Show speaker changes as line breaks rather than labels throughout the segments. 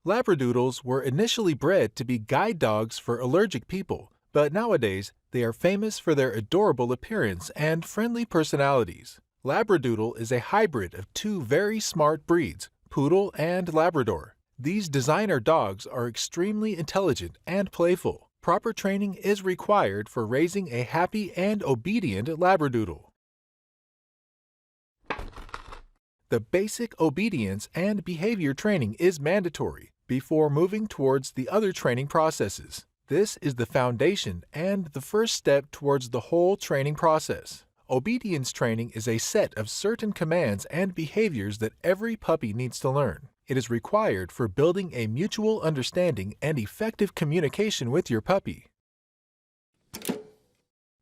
Labradoodles were initially bred to be guide dogs for allergic people, but nowadays they are famous for their adorable appearance and friendly personalities. Labradoodle is a hybrid of two very smart breeds, Poodle and Labrador. These designer dogs are extremely intelligent and playful. Proper training is required for raising a happy and obedient Labradoodle. The basic obedience and behavior training is mandatory before moving towards the other training processes. This is the foundation and the first step towards the whole training process. Obedience training is a set of certain commands and behaviors that every puppy needs to learn. It is required for building a mutual understanding and effective communication with your puppy.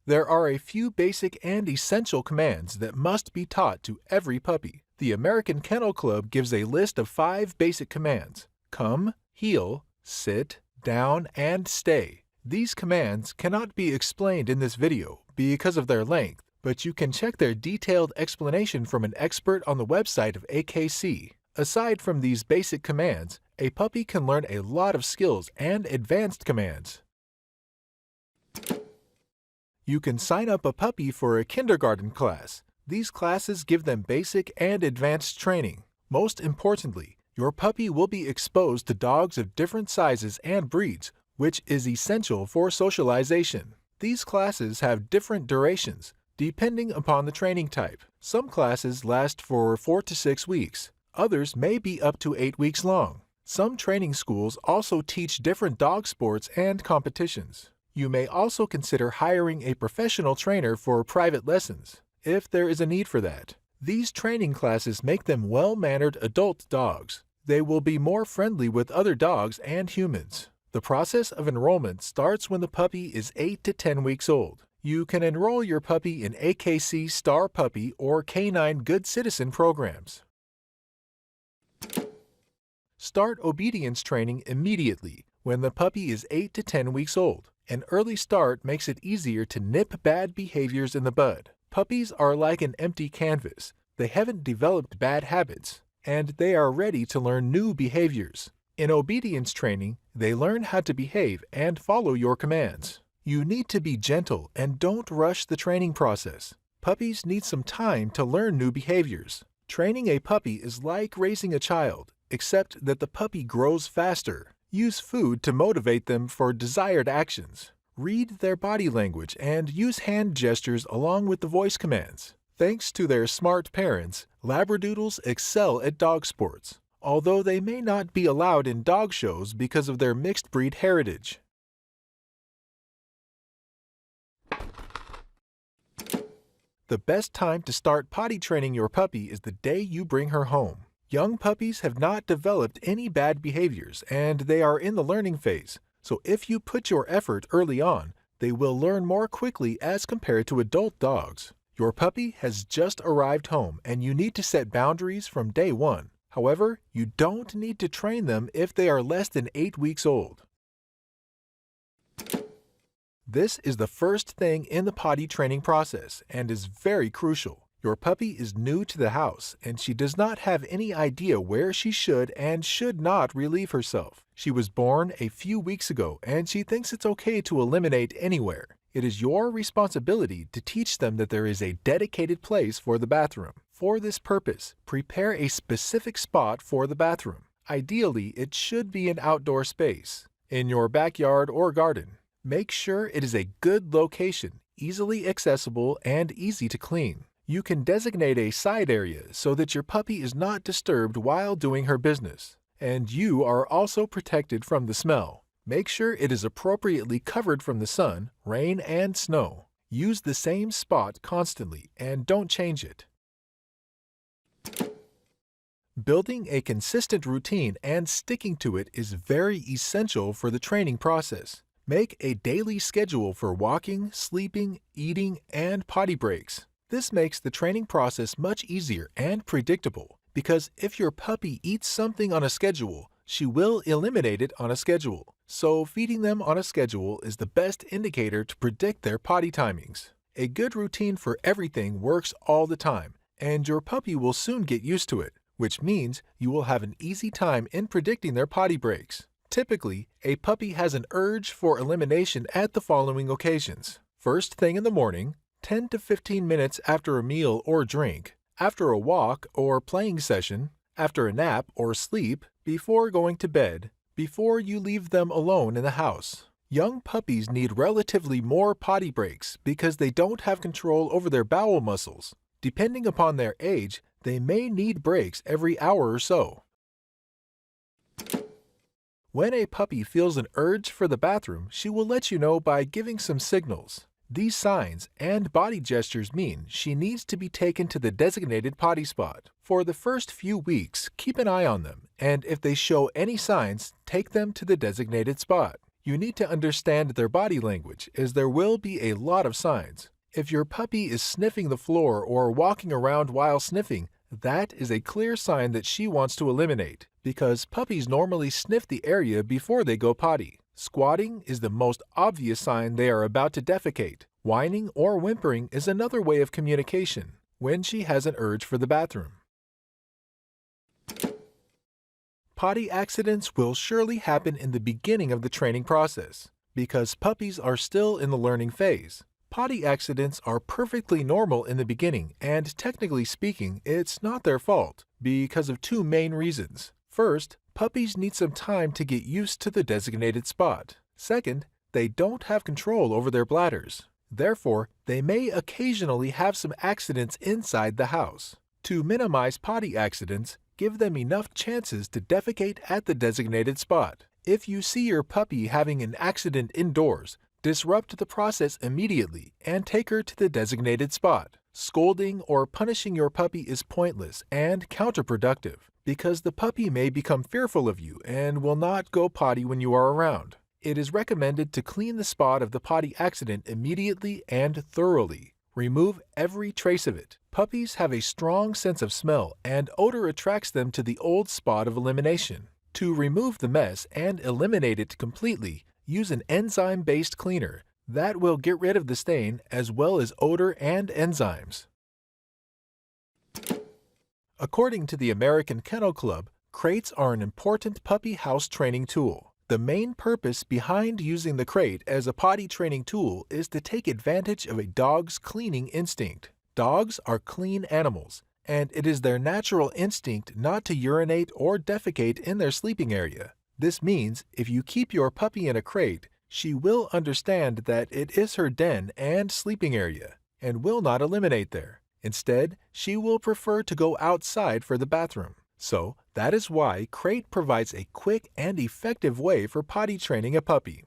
There are a few basic and essential commands that must be taught to every puppy. The American Kennel Club gives a list of 5 basic commands: come, heel, sit, down, and stay. These commands cannot be explained in this video because of their length, but you can check their detailed explanation from an expert on the website of AKC. Aside from these basic commands, a puppy can learn a lot of skills and advanced commands. You can sign up a puppy for a kindergarten class. These classes give them basic and advanced training. Most importantly, your puppy will be exposed to dogs of different sizes and breeds, which is essential for socialization. These classes have different durations, depending upon the training type. Some classes last for 4 to 6 weeks. Others may be up to 8 weeks long. Some training schools also teach different dog sports and competitions. You may also consider hiring a professional trainer for private lessons, if there is a need for that. These training classes make them well-mannered adult dogs. They will be more friendly with other dogs and humans. The process of enrollment starts when the puppy is 8 to 10 weeks old. You can enroll your puppy in AKC Star Puppy or Canine Good Citizen programs. Start obedience training immediately when the puppy is 8 to 10 weeks old. An early start makes it easier to nip bad behaviors in the bud. Puppies are like an empty canvas. They haven't developed bad habits, and they are ready to learn new behaviors. In obedience training, they learn how to behave and follow your commands. You need to be gentle and don't rush the training process. Puppies need some time to learn new behaviors. Training a puppy is like raising a child, except that the puppy grows faster. Use food to motivate them for desired actions. Read their body language and use hand gestures along with the voice commands. Thanks to their smart parents, Labradoodles excel at dog sports, although they may not be allowed in dog shows because of their mixed breed heritage. The best time to start potty training your puppy is the day you bring her home. Young puppies have not developed any bad behaviors and they are in the learning phase, so if you put your effort early on, they will learn more quickly as compared to adult dogs. Your puppy has just arrived home and you need to set boundaries from day one. However, you don't need to train them if they are less than 8 weeks old. This is the first thing in the potty training process and is very crucial. Your puppy is new to the house and she does not have any idea where she should and should not relieve herself. She was born a few weeks ago and she thinks it's okay to eliminate anywhere. It is your responsibility to teach them that there is a dedicated place for the bathroom. For this purpose, prepare a specific spot for the bathroom. Ideally, it should be an outdoor space, in your backyard or garden. Make sure it is a good location, easily accessible, and easy to clean. You can designate a side area so that your puppy is not disturbed while doing her business. And you are also protected from the smell. Make sure it is appropriately covered from the sun, rain, and snow. Use the same spot constantly and don't change it. Building a consistent routine and sticking to it is very essential for the training process. Make a daily schedule for walking, sleeping, eating, and potty breaks. This makes the training process much easier and predictable because if your puppy eats something on a schedule, she will eliminate it on a schedule. So feeding them on a schedule is the best indicator to predict their potty timings. A good routine for everything works all the time, and your puppy will soon get used to it. which means you will have an easy time in predicting their potty breaks. Typically, a puppy has an urge for elimination at the following occasions. First thing in the morning, 10 to 15 minutes after a meal or drink, after a walk or playing session, after a nap or sleep, before going to bed, before you leave them alone in the house. Young puppies need relatively more potty breaks because they don't have control over their bowel muscles. Depending upon their age, they may need breaks every hour or so. When a puppy feels an urge for the bathroom, she will let you know by giving some signals. These signs and body gestures mean she needs to be taken to the designated potty spot. For the first few weeks, keep an eye on them, and if they show any signs, take them to the designated spot. You need to understand their body language, as there will be a lot of signs. If your puppy is sniffing the floor or walking around while sniffing, that is a clear sign that she wants to eliminate, because puppies normally sniff the area before they go potty. Squatting is the most obvious sign they are about to defecate. Whining or whimpering is another way of communication when she has an urge for the bathroom. Potty accidents will surely happen in the beginning of the training process, because puppies are still in the learning phase. Potty accidents are perfectly normal in the beginning, and technically speaking, it's not their fault, because of two main reasons. First, puppies need some time to get used to the designated spot. Second, they don't have control over their bladders. Therefore, they may occasionally have some accidents inside the house. To minimize potty accidents, give them enough chances to defecate at the designated spot. If you see your puppy having an accident indoors, disrupt the process immediately and take her to the designated spot. Scolding or punishing your puppy is pointless and counterproductive, because the puppy may become fearful of you and will not go potty when you are around. It is recommended to clean the spot of the potty accident immediately and thoroughly. Remove every trace of it. Puppies have a strong sense of smell, and odor attracts them to the old spot of elimination. To remove the mess and eliminate it completely, use an enzyme-based cleaner that will get rid of the stain as well as odor and enzymes. According to the American Kennel Club, crates are an important puppy house training tool. The main purpose behind using the crate as a potty training tool is to take advantage of a dog's cleaning instinct. Dogs are clean animals, and it is their natural instinct not to urinate or defecate in their sleeping area. This means if you keep your puppy in a crate, she will understand that it is her den and sleeping area, and will not eliminate there. Instead, she will prefer to go outside for the bathroom. So, that is why crate provides a quick and effective way for potty training a puppy.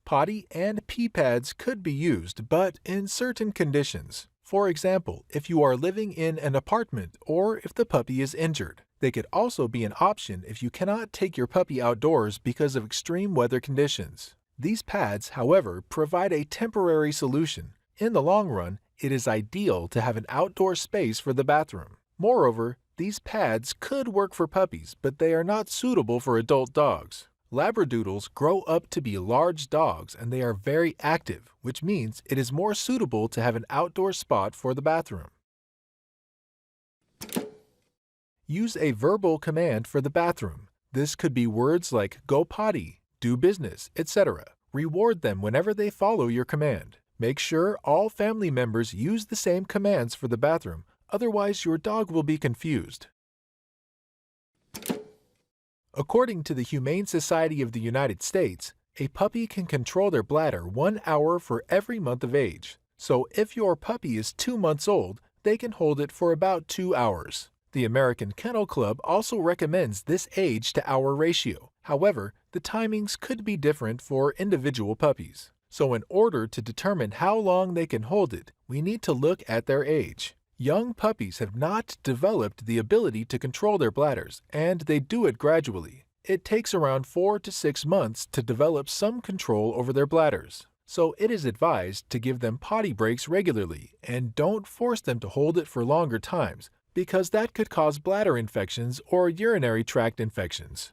Potty and pee pads could be used, but in certain conditions. For example, if you are living in an apartment or if the puppy is injured. They could also be an option if you cannot take your puppy outdoors because of extreme weather conditions. These pads, however, provide a temporary solution. In the long run, it is ideal to have an outdoor space for the bathroom. Moreover, these pads could work for puppies, but they are not suitable for adult dogs. Labradoodles grow up to be large dogs and they are very active, which means it is more suitable to have an outdoor spot for the bathroom. Use a verbal command for the bathroom. This could be words like go potty, do business, etc. Reward them whenever they follow your command. Make sure all family members use the same commands for the bathroom, otherwise your dog will be confused. According to the Humane Society of the United States, a puppy can control their bladder 1 hour for every month of age. So if your puppy is 2 months old, they can hold it for about 2 hours. The American Kennel Club also recommends this age-to-hour ratio. However, the timings could be different for individual puppies. So in order to determine how long they can hold it, we need to look at their age. Young puppies have not developed the ability to control their bladders, and they do it gradually. It takes around 4 to 6 months to develop some control over their bladders. So it is advised to give them potty breaks regularly, and don't force them to hold it for longer times, because that could cause bladder infections or urinary tract infections.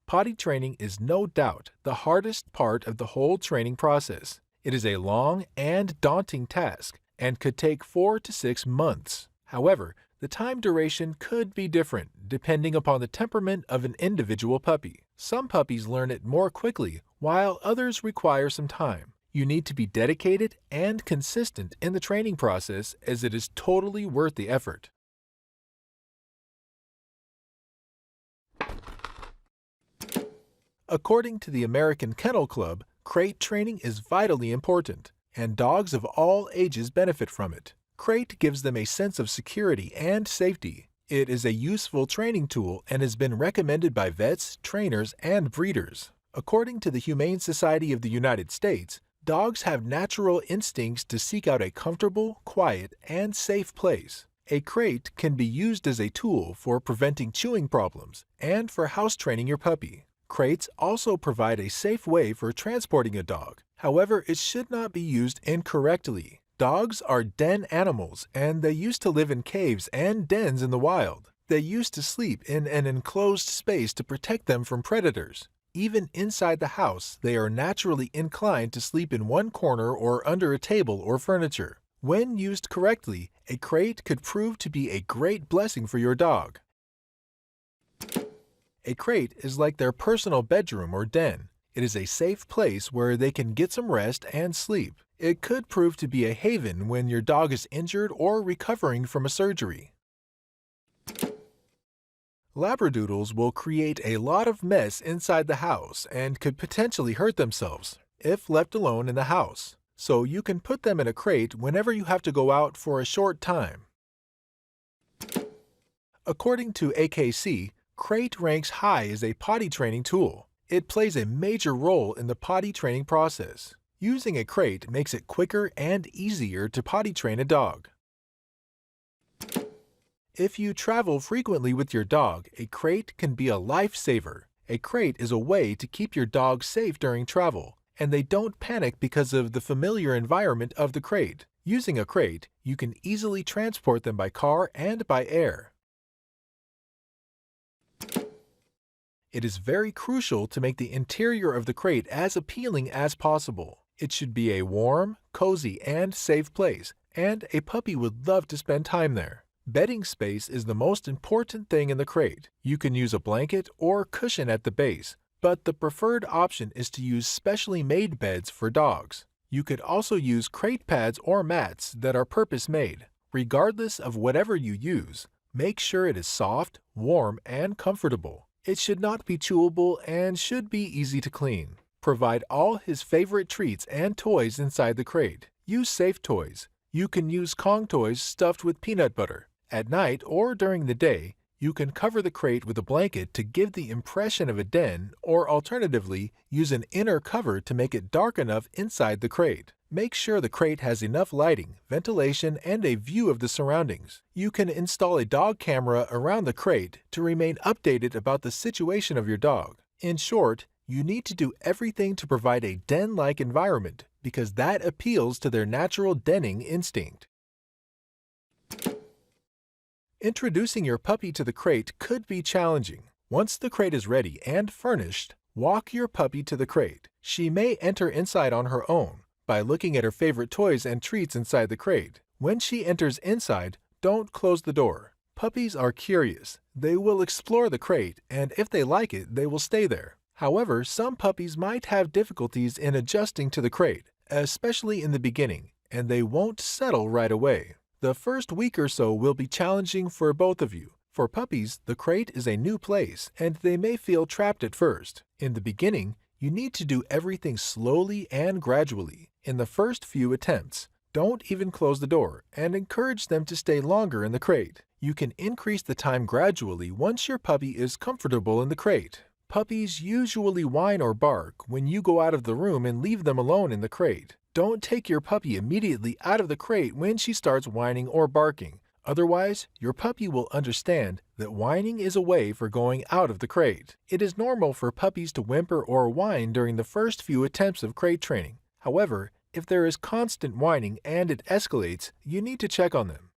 Potty training is no doubt the hardest part of the whole training process. It is a long and daunting task, and could take 4 to 6 months. However, the time duration could be different depending upon the temperament of an individual puppy. Some puppies learn it more quickly, while others require some time. You need to be dedicated and consistent in the training process, as it is totally worth the effort. According to the American Kennel Club, crate training is vitally important, and dogs of all ages benefit from it. Crate gives them a sense of security and safety. It is a useful training tool and has been recommended by vets, trainers, and breeders. According to the Humane Society of the United States, dogs have natural instincts to seek out a comfortable, quiet, and safe place. A crate can be used as a tool for preventing chewing problems and for house training your puppy. Crates also provide a safe way for transporting a dog. However, it should not be used incorrectly. Dogs are den animals, and they used to live in caves and dens in the wild. They used to sleep in an enclosed space to protect them from predators. Even inside the house, they are naturally inclined to sleep in one corner or under a table or furniture. When used correctly, a crate could prove to be a great blessing for your dog. A crate is like their personal bedroom or den. It is a safe place where they can get some rest and sleep. It could prove to be a haven when your dog is injured or recovering from a surgery. Labradoodles will create a lot of mess inside the house and could potentially hurt themselves if left alone in the house. So you can put them in a crate whenever you have to go out for a short time. According to AKC, crate ranks high as a potty training tool. It plays a major role in the potty training process. Using a crate makes it quicker and easier to potty train a dog. If you travel frequently with your dog, a crate can be a lifesaver. A crate is a way to keep your dog safe during travel, and they don't panic because of the familiar environment of the crate. Using a crate, you can easily transport them by car and by air. It is very crucial to make the interior of the crate as appealing as possible. It should be a warm, cozy, and safe place, and a puppy would love to spend time there. Bedding space is the most important thing in the crate. You can use a blanket or cushion at the base, but the preferred option is to use specially made beds for dogs. You could also use crate pads or mats that are purpose-made. Regardless of whatever you use, make sure it is soft, warm, and comfortable. It should not be chewable and should be easy to clean. Provide all his favorite treats and toys inside the crate. Use safe toys. You can use Kong toys stuffed with peanut butter. At night or during the day, you can cover the crate with a blanket to give the impression of a den, or alternatively, use an inner cover to make it dark enough inside the crate. Make sure the crate has enough lighting, ventilation, and a view of the surroundings. You can install a dog camera around the crate to remain updated about the situation of your dog. In short, you need to do everything to provide a den-like environment because that appeals to their natural denning instinct. Introducing your puppy to the crate could be challenging. Once the crate is ready and furnished, walk your puppy to the crate. She may enter inside on her own by looking at her favorite toys and treats inside the crate. When she enters inside, don't close the door. Puppies are curious. They will explore the crate, and if they like it, they will stay there. However, some puppies might have difficulties in adjusting to the crate, especially in the beginning, and they won't settle right away. The first week or so will be challenging for both of you. For puppies, the crate is a new place, and they may feel trapped at first. In the beginning, you need to do everything slowly and gradually. In the first few attempts, don't even close the door, and encourage them to stay longer in the crate. You can increase the time gradually once your puppy is comfortable in the crate. Puppies usually whine or bark when you go out of the room and leave them alone in the crate. Don't take your puppy immediately out of the crate when she starts whining or barking. Otherwise, your puppy will understand that whining is a way for going out of the crate. It is normal for puppies to whimper or whine during the first few attempts of crate training. However, if there is constant whining and it escalates, you need to check on them.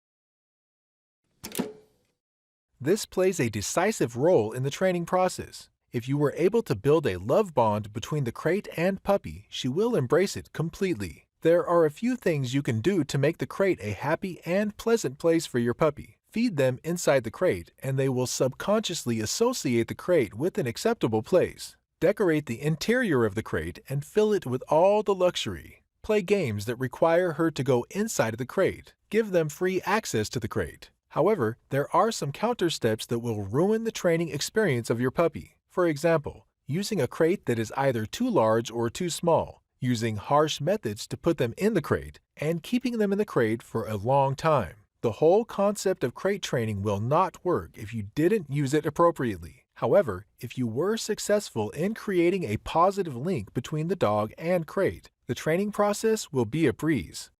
This plays a decisive role in the training process. If you were able to build a love bond between the crate and puppy, she will embrace it completely. There are a few things you can do to make the crate a happy and pleasant place for your puppy. Feed them inside the crate, and they will subconsciously associate the crate with an acceptable place. Decorate the interior of the crate and fill it with all the luxury. Play games that require her to go inside of the crate. Give them free access to the crate. However, there are some counter steps that will ruin the training experience of your puppy. For example, using a crate that is either too large or too small, using harsh methods to put them in the crate, and keeping them in the crate for a long time. The whole concept of crate training will not work if you didn't use it appropriately. However, if you were successful in creating a positive link between the dog and crate, the training process will be a breeze.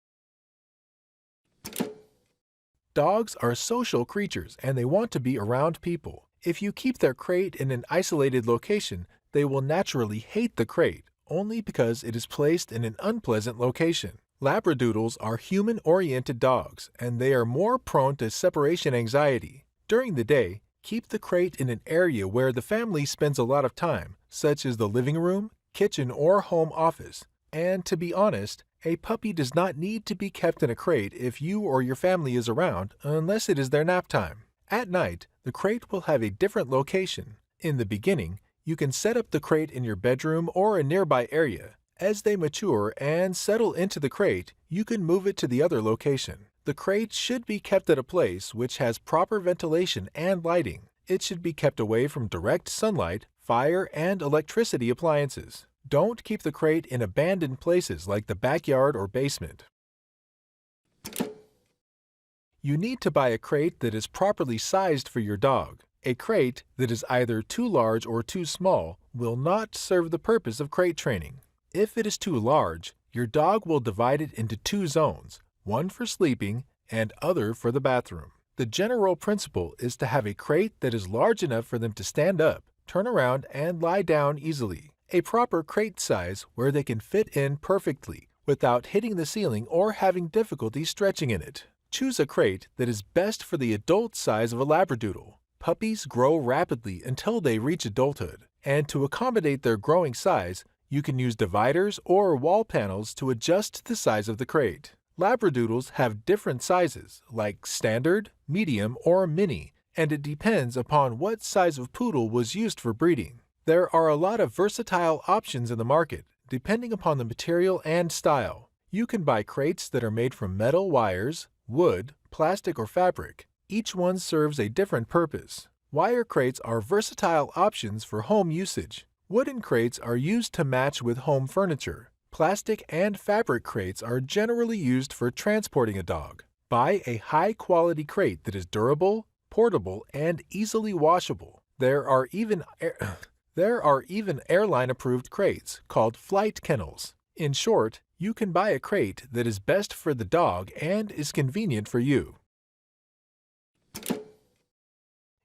Dogs are social creatures and they want to be around people. If you keep their crate in an isolated location, they will naturally hate the crate, only because it is placed in an unpleasant location. Labradoodles are human-oriented dogs, and they are more prone to separation anxiety. During the day, keep the crate in an area where the family spends a lot of time, such as the living room, kitchen, or home office. And to be honest, a puppy does not need to be kept in a crate if you or your family is around, unless it is their nap time. At night, the crate will have a different location. In the beginning, you can set up the crate in your bedroom or a nearby area. As they mature and settle into the crate, you can move it to the other location. The crate should be kept at a place which has proper ventilation and lighting. It should be kept away from direct sunlight, fire, and electricity appliances. Don't keep the crate in abandoned places like the backyard or basement. You need to buy a crate that is properly sized for your dog. A crate that is either too large or too small will not serve the purpose of crate training. If it is too large, your dog will divide it into two zones, one for sleeping and other for the bathroom. The general principle is to have a crate that is large enough for them to stand up, turn around, and lie down easily. A proper crate size where they can fit in perfectly without hitting the ceiling or having difficulty stretching in it. Choose a crate that is best for the adult size of a Labradoodle. Puppies grow rapidly until they reach adulthood, and to accommodate their growing size, you can use dividers or wall panels to adjust the size of the crate. Labradoodles have different sizes, like standard, medium, or mini, and it depends upon what size of poodle was used for breeding. There are a lot of versatile options in the market, depending upon the material and style. You can buy crates that are made from metal wires, wood, plastic, or fabric. Each one serves a different purpose. Wire crates are versatile options for home usage. Wooden crates are used to match with home furniture. Plastic and fabric crates are generally used for transporting a dog. Buy a high-quality crate that is durable, portable, and easily washable. There are even airline-approved crates called flight kennels. In short, you can buy a crate that is best for the dog and is convenient for you.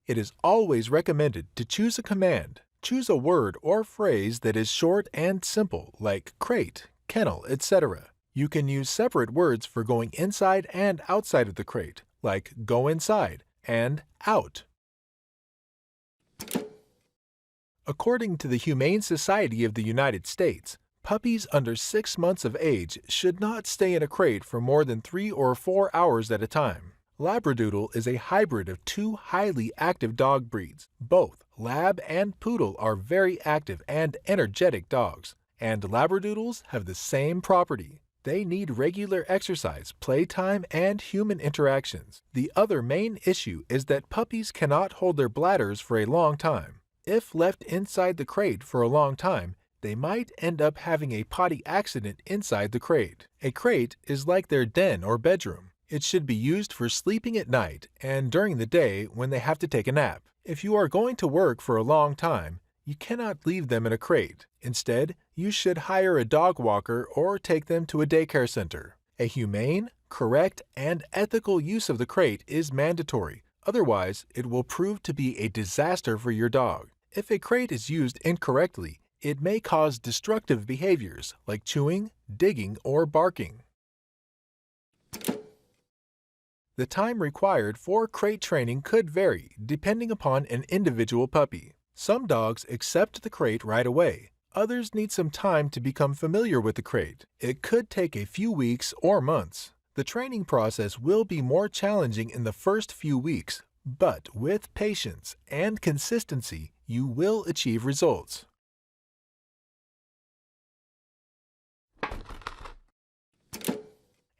It is always recommended to choose a command. Choose a word or phrase that is short and simple, like crate, kennel, etc. You can use separate words for going inside and outside of the crate, like go inside and out. According to the Humane Society of the United States, puppies under 6 months of age should not stay in a crate for more than 3 or 4 hours at a time. Labradoodle is a hybrid of two highly active dog breeds. Both Lab and Poodle are very active and energetic dogs, and Labradoodles have the same property. They need regular exercise, playtime, and human interactions. The other main issue is that puppies cannot hold their bladders for a long time. If left inside the crate for a long time, they might end up having a potty accident inside the crate. A crate is like their den or bedroom. It should be used for sleeping at night and during the day when they have to take a nap. If you are going to work for a long time, you cannot leave them in a crate. Instead, you should hire a dog walker or take them to a daycare center. A humane, correct, and ethical use of the crate is mandatory. Otherwise, it will prove to be a disaster for your dog. If a crate is used incorrectly, it may cause destructive behaviors like chewing, digging, or barking. The time required for crate training could vary depending upon an individual puppy. Some dogs accept the crate right away. Others need some time to become familiar with the crate. It could take a few weeks or months. The training process will be more challenging in the first few weeks, but with patience and consistency, you will achieve results.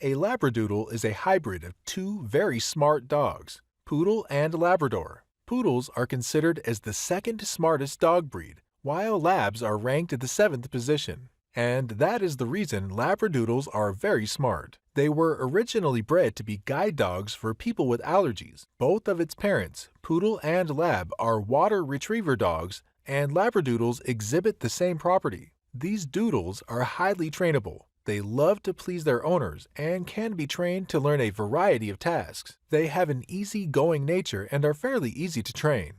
A Labradoodle is a hybrid of two very smart dogs, Poodle and Labrador. Poodles are considered as the second smartest dog breed, while Labs are ranked at the 7th position. And that is the reason Labradoodles are very smart. They were originally bred to be guide dogs for people with allergies. Both of its parents, Poodle and Lab, are water retriever dogs, and Labradoodles exhibit the same property. These doodles are highly trainable. They love to please their owners and can be trained to learn a variety of tasks. They have an easygoing nature and are fairly easy to train.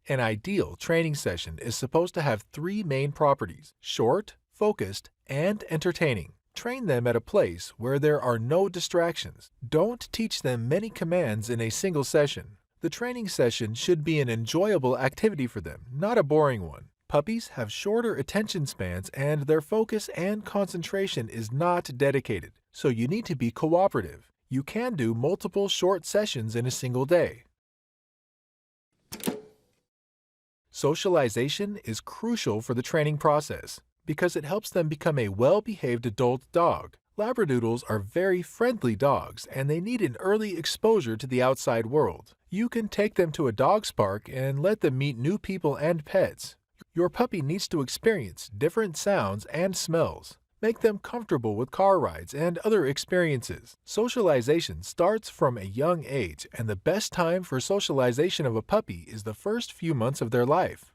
An ideal training session is supposed to have 3 main properties: short, focused, and entertaining. Train them at a place where there are no distractions. Don't teach them many commands in a single session. The training session should be an enjoyable activity for them, not a boring one. Puppies have shorter attention spans and their focus and concentration is not dedicated, so you need to be cooperative. You can do multiple short sessions in a single day. Socialization is crucial for the training process because it helps them become a well-behaved adult dog. Labradoodles are very friendly dogs and they need an early exposure to the outside world. You can take them to a dog's park and let them meet new people and pets. Your puppy needs to experience different sounds and smells. Make them comfortable with car rides and other experiences. Socialization starts from a young age, and the best time for socialization of a puppy is the first few months of their life.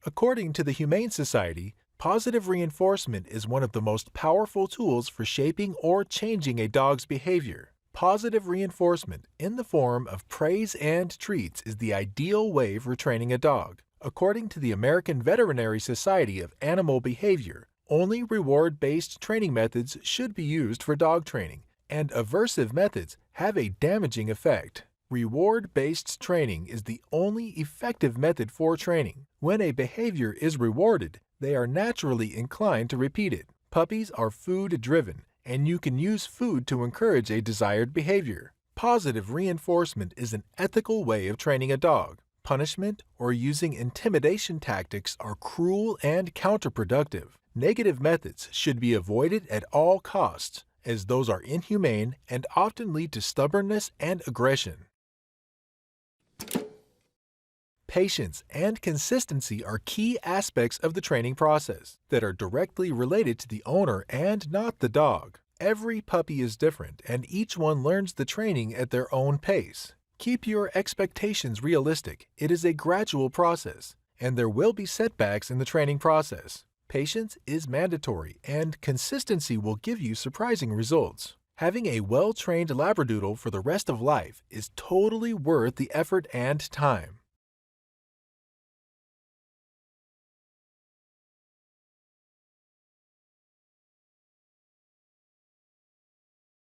According to the Humane Society, positive reinforcement is one of the most powerful tools for shaping or changing a dog's behavior. Positive reinforcement in the form of praise and treats is the ideal way for training a dog. According to the American Veterinary Society of Animal Behavior, only reward-based training methods should be used for dog training, and aversive methods have a damaging effect. Reward-based training is the only effective method for training. When a behavior is rewarded, they are naturally inclined to repeat it. Puppies are food-driven, and you can use food to encourage a desired behavior. Positive reinforcement is an ethical way of training a dog. Punishment or using intimidation tactics are cruel and counterproductive. Negative methods should be avoided at all costs, as those are inhumane and often lead to stubbornness and aggression. Patience and consistency are key aspects of the training process that are directly related to the owner and not the dog. Every puppy is different, and each one learns the training at their own pace. Keep your expectations realistic. It is a gradual process, and there will be setbacks in the training process. Patience is mandatory, and consistency will give you surprising results. Having a well-trained Labradoodle for the rest of life is totally worth the effort and time.